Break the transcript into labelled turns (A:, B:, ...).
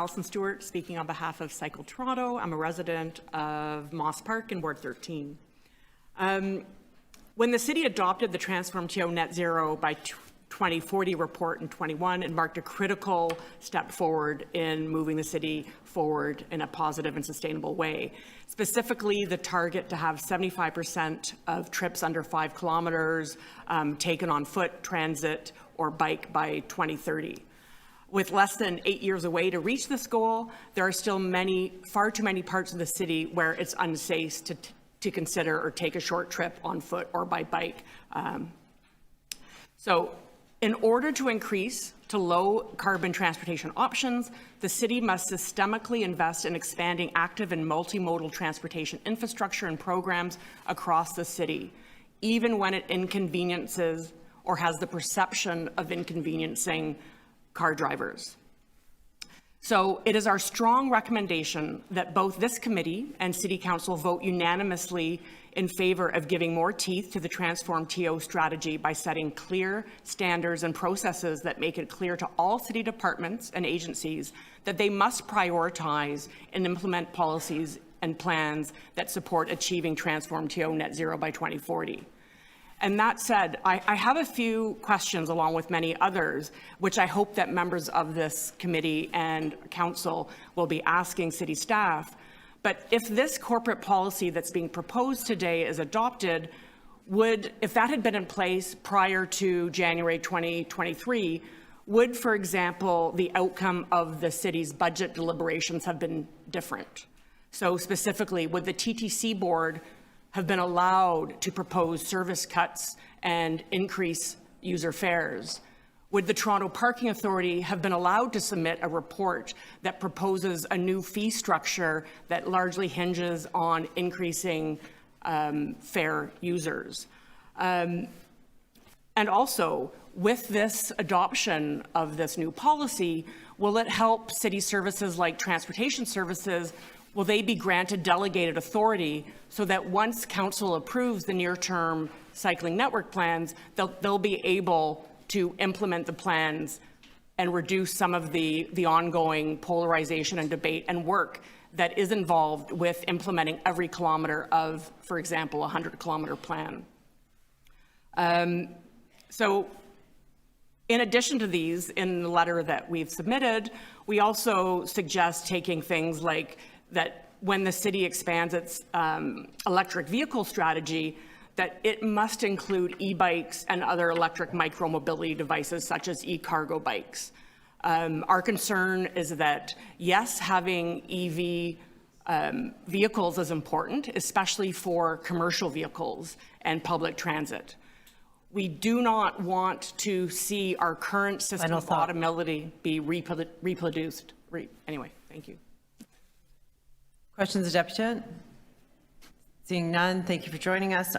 A: Alison Stewart, speaking on behalf of Cycle Toronto. I'm a resident of Moss Park in Ward 13. When the city adopted the Transform TO Net Zero by 2040 report in 21, it marked a critical step forward in moving the city forward in a positive and sustainable way. Specifically, the target to have 75% of trips under 5 kilometers taken on foot, transit, or bike by 2030. With less than 8 years away to reach this goal, there are still far too many parts of the city where it's unsafe to consider or take a short trip on foot or by bike. So in order to increase to low carbon transportation options, the city must systemically invest in expanding active and multimodal transportation infrastructure and programs across the city, even when it inconveniences or has the perception of inconveniencing car drivers. So it is our strong recommendation that both this committee and City Council vote unanimously in favor of giving more teeth to the Transform TO strategy by setting clear standards and processes that make it clear to all city departments and agencies that they must prioritize and implement policies and plans that support achieving Transform TO Net Zero by 2040. And that said, I have a few questions along with many others, which I hope that members of this committee and council will be asking city staff. But if this corporate policy that's being proposed today is adopted, if that had been in place prior to January 2023, would, for example, the outcome of the city's budget deliberations have been different? So specifically, would the TTC board have been allowed to propose service cuts and increase user fares? Would the Toronto Parking Authority have been allowed to submit a report that proposes a new fee structure that largely hinges on increasing fare users? And also, with this adoption of this new policy, will it help city services like transportation services? Will they be granted delegated authority so that once council approves the near-term cycling network plans, they'll be able to implement the plans and reduce some of the ongoing polarization and debate and work that is involved with implementing every kilometer of, for example, a 100-kilometer plan. So in addition to these, in the letter that we've submitted, we also suggest taking things like that when the city expands its electric vehicle strategy, that it must include e-bikes and other electric micromobility devices such as e-cargo bikes. Our concern is that, yes, having EV vehicles is important, especially for commercial vehicles and public transit. We do not want to see our current system of automobility be reproduced. Anyway, thank you.
B: Questions of the Deputant? Seeing none, thank you for joining us.